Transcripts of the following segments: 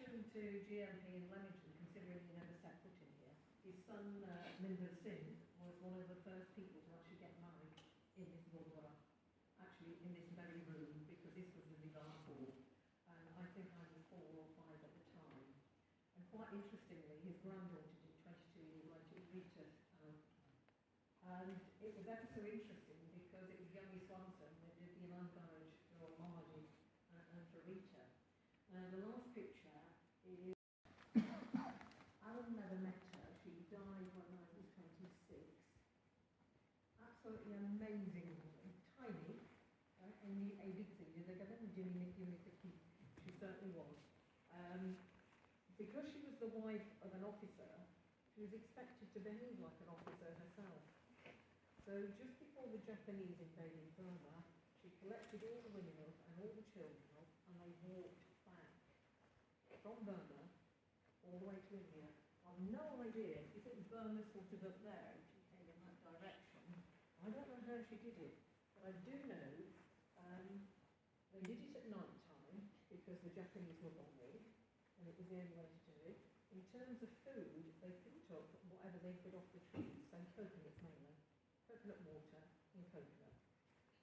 connection to GMP in Leamington, considering he never set foot in here, his son, Minbar Singh, was one of the first people to actually get married in this Gurdwara, actually in this very room, because this was the Divan Hall, and I think I was 4 or 5 at the time. And quite interestingly, his granddaughter did 22 years later, Rita. And it was ever so interesting because it was Yogi Swanson that did the Imangaraj for Mahadi and for Rita. The last picture is Alan never met her. She died when I was 26. Absolutely amazing woman, tiny, in the ABC. She certainly was. Because she was the wife of an officer, she was expected to behave like an officer herself. So just before the Japanese invaded Burma, she collected all the women up and all the children up, and they walked back from Burma all the way to India. I've no idea. You think Burma's sort of up there, and she came in that direction. I don't know how she did it, but I do know they did it at night time because the Japanese were bombing, and it was the only way to do it. In terms of food, they picked up whatever they could off the trees, so coconuts mainly. Coconut water and coconut.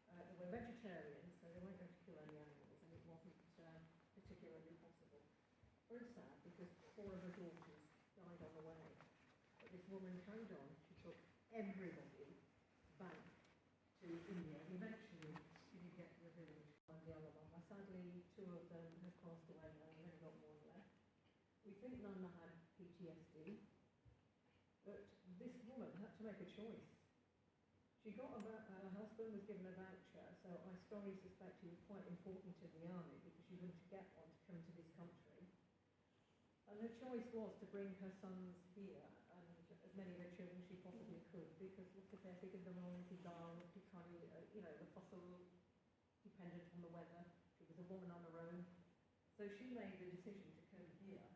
They were vegetarians, so they weren't going to kill any animals, and it wasn't particularly possible. Very sad, because 4 of her daughters died on the way. But this woman carried on. She took everybody back to India, and eventually she did get to the village on the Alabama. Sadly, 2 of them have passed away now, we've only got 1 left. We think Nana had PTSD, but this woman had to make a choice. She got her husband was given a voucher, so I strongly suspect he was quite important in the army because she wouldn't get one to come to this country. And her choice was to bring her sons here and as many of her children she possibly could, because look at their figures, the the fossil dependent on the weather. She was a woman on her own. So she made the decision to come here.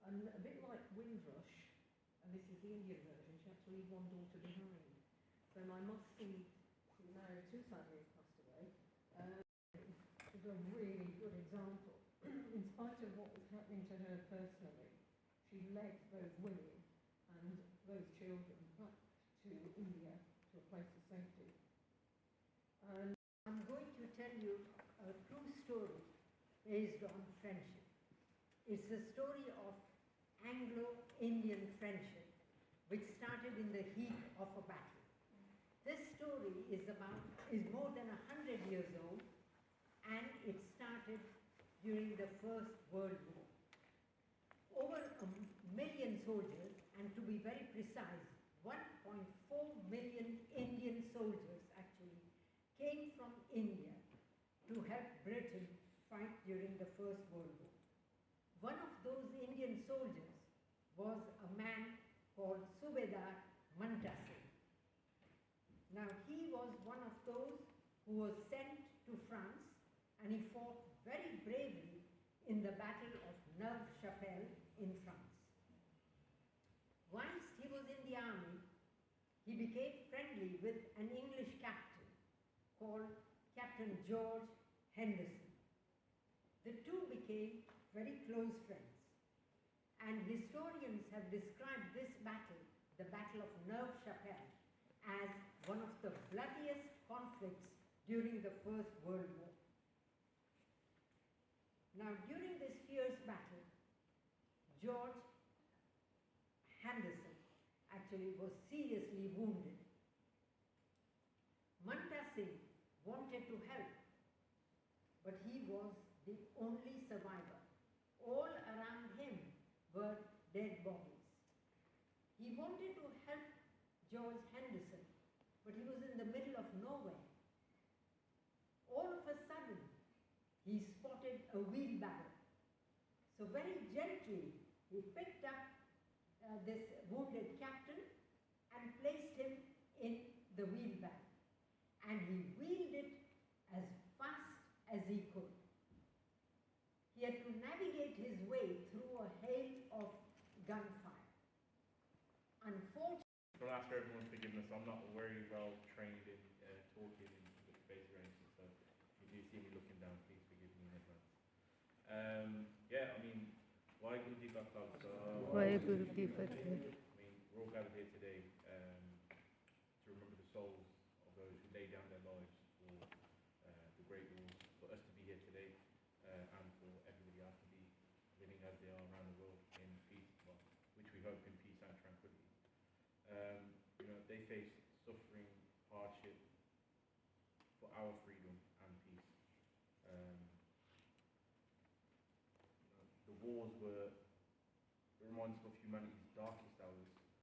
And a bit like Windrush, and this is the Indian version, she had to leave 1 daughter behind. So my Musty, who married 2 sadly has passed away, is a really good example. In spite of what was happening to her personally, she led those women and those children back to India, to a place of safety. And I'm going to tell you a true story based on friendship. It's the story of Anglo-Indian friendship, which started in the heat of a battle. This story is more than 100 years old, and it started during the First World War. Over 1 million soldiers, and to be very precise, 1.4 million Indian soldiers actually came from India to help Britain fight during the First World War. One of those Indian soldiers was a man called Subedar Manta Singh. Now, he was one of those who was sent to France, and he fought very bravely in the Battle of Neuve-Chapelle in France. Once he was in the army, he became friendly with an English captain called Captain George Henderson. The two became very close friends, and historians have described this battle, the Battle of Neuve-Chapelle, as one of the bloodiest conflicts during the First World War. Now, during this fierce battle, George Henderson actually was seriously wounded. Manta Singh wanted to help, but he was the only survivor. All around him were dead bodies. He wanted to help George Henderson, but he was in the middle of nowhere. All of a sudden, he spotted a wheelbarrow. So very gently, he picked up this wounded captain and placed him in the wheelbarrow. And he wheeled it as fast as he could. He had to navigate his way through a hail of gunfire. Unfortunately, I'll ask for everyone's forgiveness. I'm not very well trained in talking in basic ranges, so if you do see me looking down, please forgive me in advance. Yeah, I mean, Waheguru Ji Ka Khalsa, Vaheguru Ki Fateh. I mean, we're all gathered here today to remember the souls of those who laid down their lives for the Great Wars, for us to be here today, and for everybody else to be living as they are around the world in peace, well, which we hope in peace and tranquility. You know, they faced suffering, hardship for our freedom and peace. You know, the wars were the reminders of humanity's darkest hours,